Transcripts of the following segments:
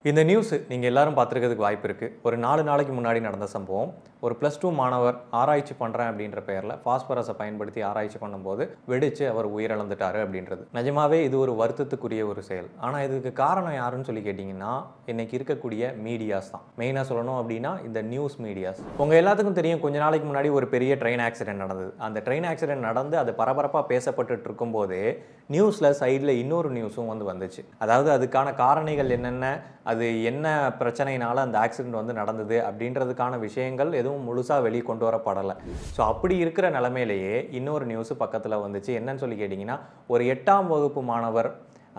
இந்த நியூஸ் நீங்கள் எல்லாரும் பார்த்துருக்கிறதுக்கு வாய்ப்பு இருக்குது. ஒரு 4 நாளைக்கு முன்னாடி நடந்த சம்பவம். ஒரு +2 மாணவர் ஆராய்ச்சி பண்ணுறேன் அப்படின்ற பெயரில் பாஸ்பரஸை பயன்படுத்தி ஆராய்ச்சி பண்ணும்போது வெடித்து அவர் உயிரிழந்துட்டார் அப்படின்றது. நிஜமாவே இது ஒரு வருத்தத்துக்குரிய ஒரு செயல். ஆனால் இதுக்கு காரணம் யாருன்னு சொல்லி கேட்டிங்கன்னா, இன்றைக்கி இருக்கக்கூடிய மீடியாஸ் தான். மெயினாக சொல்லணும் அப்படின்னா இந்த நியூஸ் மீடியாஸ். உங்கள் எல்லாத்துக்கும் தெரியும், கொஞ்ச நாளைக்கு முன்னாடி ஒரு பெரிய ட்ரெயின் ஆக்சிடென்ட் நடந்தது. அந்த ட்ரெயின் ஆக்சிடென்ட் நடந்து அது பரபரப்பாக பேசப்பட்டு இருக்கும்போதே நியூஸில் சைடில் இன்னொரு நியூஸும் வந்துச்சு. அதாவது அதுக்கான காரணிகள் என்னென்ன, அது என்ன பிரச்சனையினால அந்த ஆக்சிடென்ட் நடந்தது அப்படின்றதுக்கான விஷயங்கள் எதுவும் முழுசாக வெளியே கொண்டு வரப்படலை. ஸோ அப்படி இருக்கிற நிலைமையிலேயே இன்னொரு நியூஸ் பக்கத்தில் வந்துச்சு. என்னன்னு சொல்லி கேட்டிங்கன்னா, ஒரு 8ஆம் வகுப்பு மாணவர்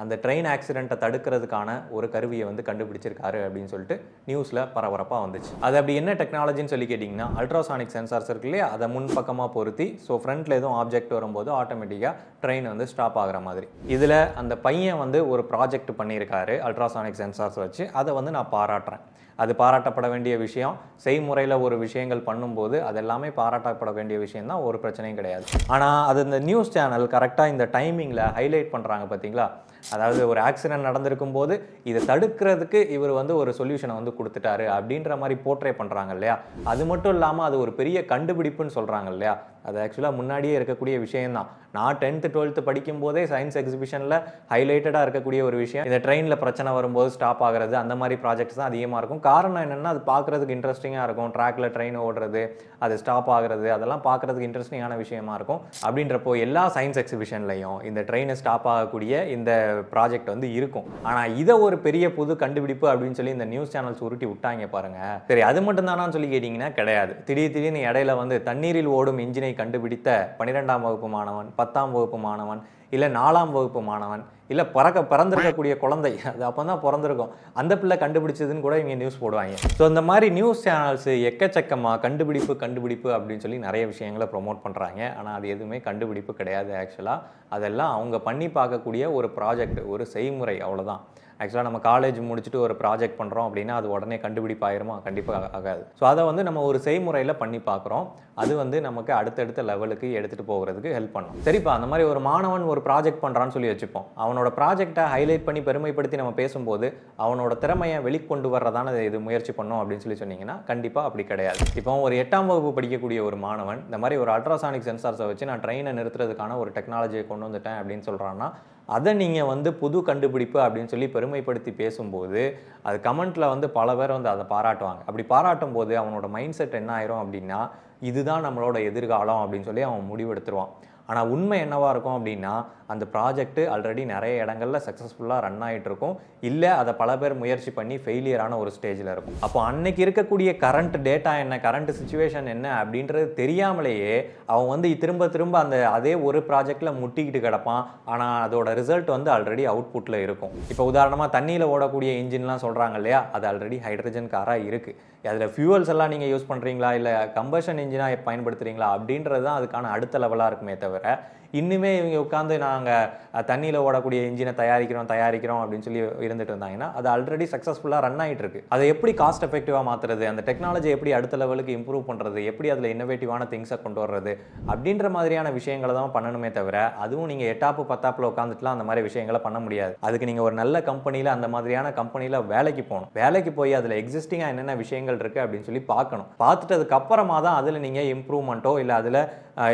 அந்த ட்ரெயின் ஆக்சிடென்ட்டை தடுக்கிறதுக்கான ஒரு கருவியை கண்டுபிடிச்சிருக்காரு அப்படின்னு சொல்லிட்டு நியூஸில் பரபரப்பாக வந்துச்சு. அது அப்படி என்ன டெக்னாலஜின்னு சொல்லி கேட்டிங்கன்னா, அல்ட்ராசானிக் சென்சார்ஸ் இருக்கு இல்லையா, அதை முன்பக்கமாக பொருத்தி ஸோ ஃப்ரண்ட்டில் எதுவும் ஆப்ஜெக்ட் வரும்போது ஆட்டோமேட்டிக்காக ட்ரெயின் ஸ்டாப் ஆகிற மாதிரி. இதில் அந்த பையன் ஒரு ப்ராஜெக்ட் பண்ணியிருக்காரு அல்ட்ராசானிக் சென்சார்ஸ் வச்சு. அதை நான் பாராட்டுறேன். அது பாராட்டப்பட வேண்டிய விஷயம். செய்முறையில் ஒரு விஷயங்கள் பண்ணும்போது அதெல்லாமே பாராட்டப்பட வேண்டிய விஷயம் தான், ஒரு பிரச்சனையும் கிடையாது. ஆனால் அது இந்த நியூஸ் சேனல் கரெக்டாக இந்த டைமிங்கில் ஹைலைட் பண்ணுறாங்க பார்த்தீங்களா. அதாவது ஒரு ஆக்சிடென்ட் நடந்திருக்கும் போது இதை தடுக்கிறதுக்கு இவர் ஒரு சொல்யூஷனை கொடுத்துட்டாரு அப்படின்ற மாதிரி போர்ட்ரே பண்ணுறாங்க இல்லையா. அது மட்டும் இல்லாமல் அது ஒரு பெரிய கண்டுபிடிப்புன்னு சொல்கிறாங்க இல்லையா. அது ஆக்சுவலாக முன்னாடியே இருக்கக்கூடிய விஷயம்தான். நான் 10th 12th படிக்கும் போதே சயின்ஸ் எக்ஸிபிஷனில் ஹைலைட்டடாக இருக்கக்கூடிய ஒரு விஷயம், இந்த ட்ரெயினில் பிரச்சனை வரும்போது ஸ்டாப் ஆகிறது, அந்த மாதிரி ப்ராஜெக்ட்ஸ் தான் அதிகமாக இருக்கும். காரணம் என்னென்னா, அது பார்க்குறதுக்கு இன்ட்ரெஸ்டிங்காக இருக்கும். ட்ராக்கில் ட்ரெயின் ஓடுறது, அது ஸ்டாப் ஆகிறது, அதெல்லாம் பார்க்குறதுக்கு இன்ட்ரெஸ்டிங்கான விஷயமா இருக்கும். அப்படின்றப்போ எல்லா சயின்ஸ் எக்ஸிபிஷன்லையும் இந்த ட்ரெயினை ஸ்டாப் ஆகக்கூடிய இந்த ப்ராஜெக்ட் இருக்கும். ஆனால் இதை ஒரு பெரிய புது கண்டுபிடிப்பு அப்படின்னு சொல்லி இந்த நியூஸ் சேனல்ஸ் உருட்டி விட்டாங்க பாருங்க. சரி, அது மட்டும் தானான்னு சொல்லி கேட்டிங்கன்னா கிடையாது. திடீர்னு இடையில தண்ணீரில் ஓடும் இன்ஜினை கண்டுபிடித்த 12ஆம் வகுப்பு மாணவன், 10ஆம் வகுப்பு மாணவன், இல்லை 4ஆம் வகுப்பு மாணவன், இல்லை பிறந்திருக்கக்கூடிய குழந்தை, அது அப்போ தான் பிறந்திருக்கும், அந்த பிள்ளை கண்டுபிடிச்சதுன்னு கூட இவங்க நியூஸ் போடுவாங்க. ஸோ இந்த மாதிரி நியூஸ் சேனல்ஸ் எக்கச்சக்கமாக கண்டுபிடிப்பு அப்படின்னு சொல்லி நிறைய விஷயங்களை ப்ரொமோட் பண்ணுறாங்க. ஆனால் அது எதுவுமே கண்டுபிடிப்பு கிடையாது. ஆக்சுவலாக அதெல்லாம் அவங்க பண்ணி பார்க்கக்கூடிய ஒரு ப்ராஜெக்ட், ஒரு செய்முறை, அவ்வளோதான். ஆக்சுவலாக நம்ம காலேஜ் முடிச்சுட்டு ஒரு ப்ராஜெக்ட் பண்ணுறோம் அப்படின்னா அது உடனே கண்டுபிடிப்பு ஆயிருமா? கண்டிப்பாக ஆகாது. ஸோ அதை நம்ம ஒரு செய்முறையில் பண்ணி பார்க்குறோம். அது நமக்கு அடுத்தடுத்த லெவலுக்கு எடுத்துகிட்டு போகிறதுக்கு ஹெல்ப் பண்ணும். சரிப்பா, அந்த மாதிரி ஒரு மாணவன் ஒரு ப்ராஜெக்ட் பண்ணுறான்னு சொல்லி வச்சுப்போம். அவனோட ப்ராஜெக்டை ஹைலைட் பண்ணி பெருமைப்படுத்தி நம்ம பேசும்போது அவனோட திறமையை வெளிக்கொண்டு வர்றதான இது முயற்சி பண்ணோம் அப்படின்னு சொல்லி சொன்னீங்கன்னா கண்டிப்பாக அப்படி கிடையாது. இப்போ ஒரு 8ஆம் வகுப்பு படிக்கக்கூடிய ஒரு மாணவன் இந்த மாதிரி ஒரு அல்ட்ராசானிக் சென்சார்ஸை வச்சு நான் ட்ரெயினை நிறுத்துறதுக்கான ஒரு டெக்னாலஜியை கொண்டு வந்துட்டேன் அப்படின்னு சொல்கிறான்னா, அதை நீங்கள் புது கண்டுபிடிப்பு அப்படின்னு சொல்லி பெருமைப்படுத்தி பேசும்போது அது கமெண்ட்டில் பல பேர் அதை பாராட்டுவாங்க. அப்படி பாராட்டும் போது அவனோட மைண்ட் செட் என்ன ஆயிரும் அப்படின்னா, இதுதான் நம்மளோட எதிர்காலம் அப்படின்னு சொல்லி அவன் முடிவெடுத்துருவான். ஆனால் உண்மை என்னவாக இருக்கும் அப்படின்னா, அந்த ப்ராஜெக்ட் ஆல்ரெடி நிறைய இடங்களில் சக்ஸஸ்ஃபுல்லாக ரன் ஆகிட்டு இருக்கும். இல்லை அதை பல பேர் முயற்சி பண்ணி ஃபெயிலியரான ஒரு ஸ்டேஜில் இருக்கும். அப்போ அன்னைக்கு இருக்கக்கூடிய கரண்ட் டேட்டா என்ன, கரண்ட் சுச்சுவேஷன் என்ன அப்படின்றது தெரியாமலேயே அவன் திரும்ப அந்த அதே ஒரு ப்ராஜெக்டில் முட்டிக்கிட்டு கிடப்பான். ஆனால் அதோட ரிசல்ட் ஆல்ரெடி அவுட்புட்டில் இருக்கும். இப்போ உதாரணமாக தண்ணியில் ஓடக்கூடிய இன்ஜின்லாம் சொல்கிறாங்க இல்லையா, அது ஆல்ரெடி ஹைட்ரஜன் காராக இருக்குது. அதில் ஃபியூவல்ஸ் எல்லாம் நீங்கள் யூஸ் பண்ணுறீங்களா, இல்லை கம்பஷன் இன்ஜினாக பயன்படுத்துகிறீங்களா அப்படின்றது தான் அதுக்கான அடுத்த லெவலாக இருக்குமே தவிர, இன்னுமே இவங்க உட்காந்து நாங்கள் தண்ணியில் ஓடக்கூடிய இன்ஜினை தயாரிக்கிறோம் அப்படின்னு சொல்லி இருந்துட்டு இருந்தாங்கன்னா அது ஆல்ரெடி சக்ஸஸ்ஃபுல்லாக ரன் ஆகிட்டு இருக்கு. அதை எப்படி காஸ்ட் எஃபெக்டிவாக மாற்றுறது, அந்த டெக்னாலஜி எப்படி அடுத்த லெவலுக்கு இம்ப்ரூவ் பண்ணுறது, எப்படி அதில் இன்னோவேட்டிவான திங்ஸை கொண்டு வர்றது அப்படின்ற மாதிரியான விஷயங்களை தான் பண்ணணுமே தவிர, அதுவும் நீங்கள் 8ஆப்பு 10ஆப்பில் உட்காந்துட்டுலாம் அந்த மாதிரி விஷயங்களை பண்ண முடியாது. அதுக்கு நீங்கள் ஒரு நல்ல கம்பெனியில், அந்த மாதிரியான கம்பெனியில் வேலைக்கு போகணும். வேலைக்கு போய் அதில் எக்ஸிஸ்டிங்காக என்னென்ன விஷயங்கள் இருக்குது அப்படின்னு சொல்லி பார்க்கணும். பார்த்துட்டு அதுக்கப்புறமா தான் அதில் நீங்கள் இம்ப்ரூவ்மெண்ட்டோ இல்லை அதில்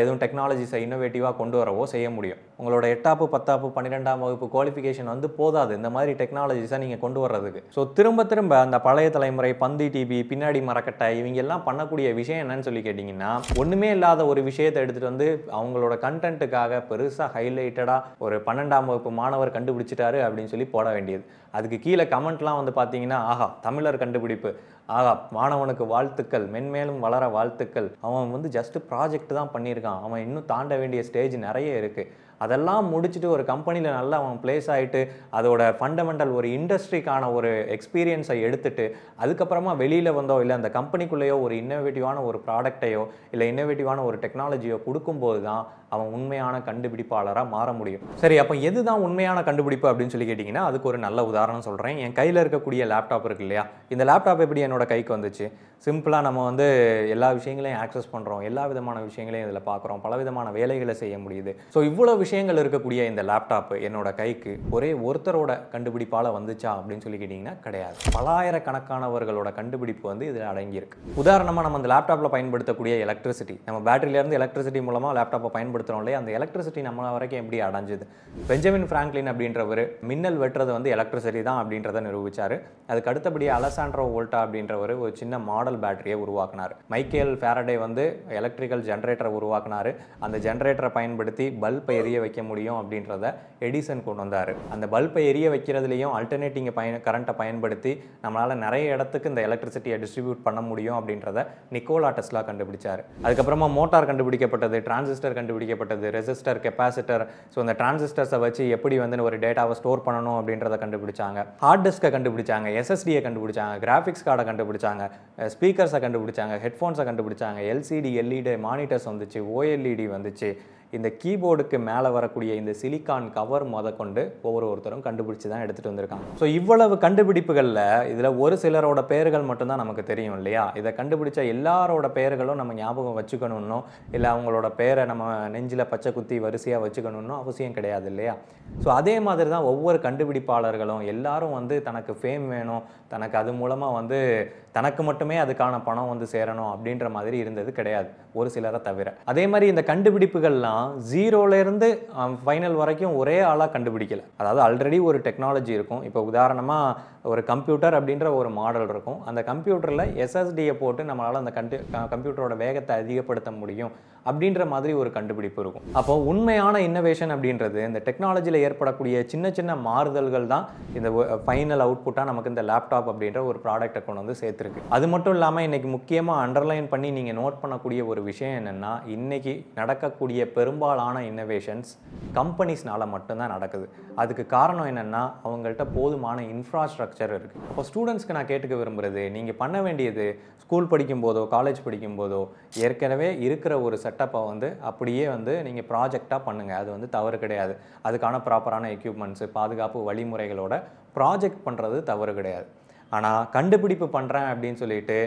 எதுவும் டெக்னாலஜிஸை இன்னோவேட்டிவாக கொண்டு வரவோ செய்ய முடியும். உங்களோட 8ஆப்பு 10ஆப்பு 12ஆம் வகுப்பு குவாலிஃபிகேஷன் போதாது இந்த மாதிரி டெக்னாலஜிஸை நீங்கள் கொண்டு வர்றதுக்கு. ஸோ திரும்ப அந்த பழைய தலைமுறை பந்தி டிவி, பின்னாடி மரக்கட்டை, இவங்க எல்லாம் பண்ணக்கூடிய விஷயம் என்னன்னு சொல்லி கேட்டிங்கன்னா, ஒன்றுமே இல்லாத ஒரு விஷயத்தை எடுத்துகிட்டு அவங்களோட கண்டென்ட்டுக்காக பெருசாக ஹைலைட்டடாக ஒரு 12ஆம் வகுப்பு மாணவர் கண்டுபிடிச்சிட்டாரு அப்படின்னு சொல்லி போட வேண்டியது. அதுக்கு கீழே கமெண்ட்லாம் பார்த்தீங்கன்னா, ஆஹா தமிழர் கண்டுபிடிப்பு, ஆகா மாணவனுக்கு வாழ்த்துக்கள், மென்மேலும் வளர வாழ்த்துக்கள், அவன் ஜஸ்ட் ப்ராஜெக்ட் தான் பண்ணியிருக்கான், அவன் இன்னும் தாண்ட வேண்டிய ஸ்டேஜ் நிறைய இருக்குது, அதெல்லாம் முடிச்சுட்டு ஒரு கம்பெனியில் நல்லா அவன் பிளேஸ் ஆகிட்டு அதோட ஃபண்டமெண்டல் ஒரு இண்டஸ்ட்ரிக்கான ஒரு எக்ஸ்பீரியன்ஸை எடுத்துட்டு அதுக்கப்புறமா வெளியில் வந்தோ இல்லை அந்த கம்பெனிக்குள்ளேயோ ஒரு இன்னோவேட்டிவான ஒரு ப்ராடக்டையோ இல்லை இன்னோவேட்டிவான ஒரு டெக்னாலஜியோ கொடுக்கும்போது தான் அவன் உண்மையான கண்டுபிடிப்பாளராக மாற முடியும். சரி, அப்போ எதுதான் உண்மையான கண்டுபிடிப்பு அப்படின்னு சொல்லி கேட்டிங்கன்னா, அதுக்கு ஒரு நல்ல உதாரணம் சொல்கிறேன். என் கையில் இருக்கக்கூடிய லேப்டாப் இருக்கு இல்லையா, இந்த லேப்டாப் எப்படி என்னோட கைக்கு வந்துச்சு? சிம்பிளாக நம்ம வந்து எல்லா விஷயங்களையும் ஆக்சஸ் பண்ணுறோம், எல்லா விதமான விஷயங்களையும் இதில் பார்க்குறோம், பல விதமான வேலைகளை செய்ய முடியுது. ஸோ இவ்வளோ விஷயங்கள் இருக்கக்கூடிய இந்த லேப்டாப் என்னோட கைக்கு ஒரே ஒருத்தரோட கண்டுபிடிப்பால் வந்துச்சா அப்படின்னு சொல்லி கேட்டிங்கன்னா கிடையாது. பலாயிரக்கணக்கானவர்களோட கண்டுபிடிப்பு வந்து இதில் அடங்கியிருக்கு. உதாரணமாக நம்ம அந்த லேப்டாப்பில் பயன்படுத்தக்கூடிய எலக்ட்ரிசிட்டி, நம்ம பேட்டரியிலேருந்து எலக்ட்ரிசிட்டி மூலமாக லேப்டாப்பை பயன்படுத்துகிறோம் இல்லையா, அந்த எலக்ட்ரிசிட்டி நம்ம வரைக்கும் எப்படி அடைஞ்சுது? பெஞ்சமின் ஃப்ராங்க்லின் அப்படின்றவர் மின்னல் வெட்டுறது வந்து எலக்ட்ரிசிட்டி தான் அப்படின்றத நிரூபித்தார். அதுக்கு அடுத்தபடியாக அலெசாண்ட்ரோ வோல்டா அப்படின்றவர் ஒரு சின்ன மாடல் பேட்டரியை உருவாக்கினார். மைக்கேல் ஃபாரடே வந்து எலக்ட்ரிக்கல் ஜென்ரேட்டரை உருவாக்கினார். அந்த ஜென்ரேட்டரை பயன்படுத்தி பல்பை எரிய வைக்க முடியும் அப்படின்றத எடிசன் கொண்டு வந்தார். அந்த பல்பை எரிய வைக்கிறதுலையும் அல்டர்னேட்டிங் கரண்ட்டை பயன்படுத்தி நம்மளால் நிறைய இடத்துக்கு இந்த எலக்ட்ரிசிட்டியை டிஸ்ட்ரிபியூட் பண்ண முடியும் அப்படின்றத நிக்கோலா டெஸ்லா கண்டுபிடிச்சார். அதுக்கப்புறமா மோட்டார் கண்டுபிடிக்கப்பட்டது, டிரான்சிஸ்டர் கண்டுபிடிக்கப்பட்டது, ரெசிஸ்டர், கெப்பாசிட்டர். ஸோ இந்த டிரான்சிஸ்டர்ஸை வச்சு எப்படி வந்து ஒரு டேட்டாவை ஸ்டோர் பண்ணணும் அப்படின்றத கண்டுபிடிச்சாங்க. ஹார்ட் டிஸ்கை கண்டுபிடிச்சாங்க, எஸ்எஸ்டியை கண்டுபிடிச்சாங்க, கிராஃபிக்ஸ் கார்டை கண்டுபிடிச்சாங்க, ஸ்பீக்கர்ஸை கண்டுபிடிச்சாங்க, ஹெட்ஃபோன்ஸை கண்டுபிடிச்சாங்க, எல்சிடி, எல்இடி மானிட்டர்ஸ் வந்துச்சு, ஓஎல்இடி வந்துச்சு. இந்த கீபோர்டுக்கு மேலே வரக்கூடிய இந்த சிலிக்கான் கவர் கொண்டு ஒவ்வொருத்தரும் கண்டுபிடிச்சு தான் எடுத்துகிட்டு வந்திருக்காங்க. ஸோ இவ்வளவு கண்டுபிடிப்புகளில் இதில் ஒரு சிலரோட பெயர்கள் மட்டும்தான் நமக்கு தெரியும் இல்லையா. இதை கண்டுபிடிச்ச எல்லாரோட பெயர்களும் நம்ம ஞாபகம் வச்சுக்கணும்னோ இல்லை அவங்களோட பேரை நம்ம நெஞ்சில் பச்சை குத்தி வரிசையாக வச்சுக்கணும்னோ அவசியம் கிடையாது இல்லையா. ஸோ அதே மாதிரி தான் ஒவ்வொரு கண்டுபிடிப்பாளர்களும் எல்லாரும் வந்து தனக்கு ஃபேம் வேணும், தனக்கு அது மூலமாக வந்து தனக்கு மட்டுமே அதுக்கான பணம் வந்து சேரணும் அப்படின்ற மாதிரி இருந்தது கிடையாது, ஒரு சிலரை தவிர. அதே மாதிரி இந்த கண்டுபிடிப்புகள்லாம் ஜீரோலேருந்து ஃபைனல் வரைக்கும் ஒரே ஆளாக கண்டுபிடிக்கல. அதாவது ஆல்ரெடி ஒரு டெக்னாலஜி இருக்கும். இப்போ உதாரணமாக ஒரு கம்ப்யூட்டர் அப்படின்ற ஒரு மாடல் இருக்கும். அந்த கம்ப்யூட்டரில் எஸ்எஸ்டியை போட்டு நம்மளால் அந்த கம்ப்யூட்டரோட வேகத்தை அதிகப்படுத்த முடியும் அப்படின்ற மாதிரி ஒரு கண்டுபிடிப்பு இருக்கும். அப்போ உண்மையான இன்னோவேஷன் அப்படின்றது இந்த டெக்னாலஜியில் ஏற்படக்கூடிய சின்ன சின்ன மாறுதல்கள் தான் இந்த ஃபைனல் அவுட்புட்டாக நமக்கு இந்த லேப்டாப் அப்படின்ற ஒரு ப்ராடக்டை கொண்டு வந்து சேர்த்துருக்கு. அது மட்டும் இல்லாமல் இன்றைக்கி முக்கியமாக அண்டர்லைன் பண்ணி நீங்கள் நோட் பண்ணக்கூடிய ஒரு விஷயம் என்னென்னா, இன்றைக்கி நடக்கக்கூடிய பெரும்பாலான இன்னோவேஷன்ஸ் கம்பெனிஸ்னால மட்டும்தான் நடக்குது. அதுக்கு காரணம் என்னென்னா, அவங்கள்ட்ட போதுமான இன்ஃப்ராஸ்ட்ரக்சர் இருக்குது. அப்போ ஸ்டூடெண்ட்ஸ்க்கு நான் கேட்டுக்க விரும்புகிறது, நீங்கள் பண்ண வேண்டியது ஸ்கூல் படிக்கும்போதோ காலேஜ் படிக்கும்போதோ ஏற்கனவே இருக்கிற ஒரு செட்டப்பை வந்து அப்படியே வந்து நீங்கள் ப்ராஜெக்டாக பண்ணுங்கள். அது வந்து தவறு கிடையாது. அதுக்கான ப்ராப்பரான எக்யூப்மெண்ட்ஸு, பாதுகாப்பு வழிமுறைகளோட ப்ராஜெக்ட் பண்ணுறது தவறு கிடையாது. ஆனால் கண்டுபிடிப்பு பண்ணுறேன் அப்படின்னு சொல்லிட்டு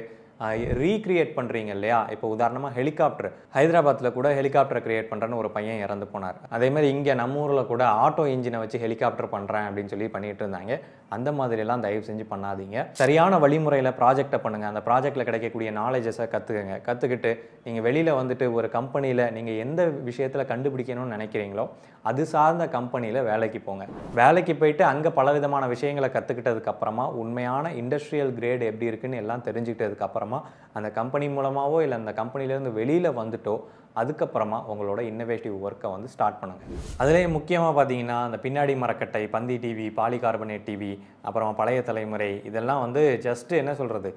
ரீக்ரியேட் பண்ணுறீங்க இல்லையா. இப்போ உதாரணமாக ஹெலிகாப்டர், ஹைதராபாத்தில் கூட ஹெலிகாப்டரை கிரியேட் பண்ணுறேன்னு ஒரு பையன் இறந்து போனார். அதேமாதிரி இங்கே நம்ம ஊரில் கூட ஆட்டோ இன்ஜினை வச்சு ஹெலிகாப்டர் பண்ணுறேன் அப்படின்னு சொல்லி பண்ணிட்டு இருந்தாங்க. அந்த மாதிரிலாம் தயவு செஞ்சு பண்ணாதீங்க. சரியான வழிமுறையில் ப்ராஜெக்டை பண்ணுங்கள். அந்த ப்ராஜெக்டில் கிடைக்கக்கூடிய நாலேஜஸை கற்றுக்கிட்டு நீங்கள் வெளியில் வந்துட்டு ஒரு கம்பெனியில் நீங்கள் எந்த விஷயத்தில் கண்டுபிடிக்கணும்னு நினைக்கிறீங்களோ அது சார்ந்த கம்பெனியில் வேலைக்கு போங்க. வேலைக்கு போயிட்டு அங்கே பலவிதமான விஷயங்களை கற்றுக்கிட்டதுக்கப்புறமா உண்மையான இண்டஸ்ட்ரியல் கிரேட் எப்படி இருக்குன்னு எல்லாம் தெரிஞ்சுக்கிட்டதுக்கப்புறமா அந்த கம்பெனி மூலமாகவோ இல்லை அந்த கம்பெனிலேருந்து வெளியில் வந்துட்டோ அதுக்கப்புறமா உங்களோட இன்னோவேட்டிவ் ஒர்க்கை வந்து ஸ்டார்ட் பண்ணுங்கள். அதுலேயே முக்கியமாக பார்த்தீங்கன்னா அந்த பின்னாடி மரக்கட்டை, பந்தி டிவி, பாலிகார்பனேட் டிவி, அப்புறமா பழைய தலைமுறை, இதெல்லாம் வந்து ஜஸ்ட்டு என்ன சொல்கிறது,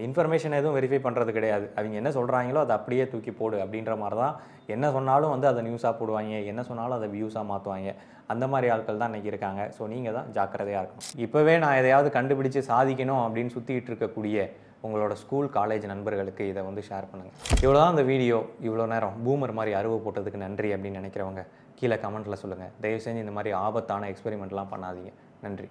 இன்ஃபர்மேஷன் எதுவும் வெரிஃபை பண்ணுறது கிடையாது. அவங்க என்ன சொல்கிறாங்களோ அதை அப்படியே தூக்கி போடு அப்படின்ற மாதிரி தான். என்ன சொன்னாலும் வந்து அதை நியூஸாக போடுவாங்க, என்ன சொன்னாலும் அதை வியூஸாக மாற்றுவாங்க. அந்த மாதிரி ஆட்கள் தான் இன்றைக்கி இருக்காங்க. ஸோ நீங்கள் தான் ஜாக்கிரதையாக இருக்கணும். இப்போவே நான் எதையாவது கண்டுபிடிச்சு சாதிக்கணும் அப்படின்னு சுற்றிக்கிட்டு இருக்கக்கூடிய உங்களோட ஸ்கூல் காலேஜ் நண்பர்களுக்கு இதை வந்து ஷேர் பண்ணுங்கள். இவ்வளோ தான் இந்த வீடியோ. இவ்வளோ நேரம் பூமர் மாதிரி அறிவு போட்டதுக்கு நன்றி அப்படின்னு நினைக்கிறவங்க கீழே கமெண்ட்டில் சொல்லுங்கள். தயவு செஞ்சு இந்த மாதிரி ஆபத்தான எக்ஸ்பெரிமெண்ட்லாம் பண்ணாதீங்க. நன்றி.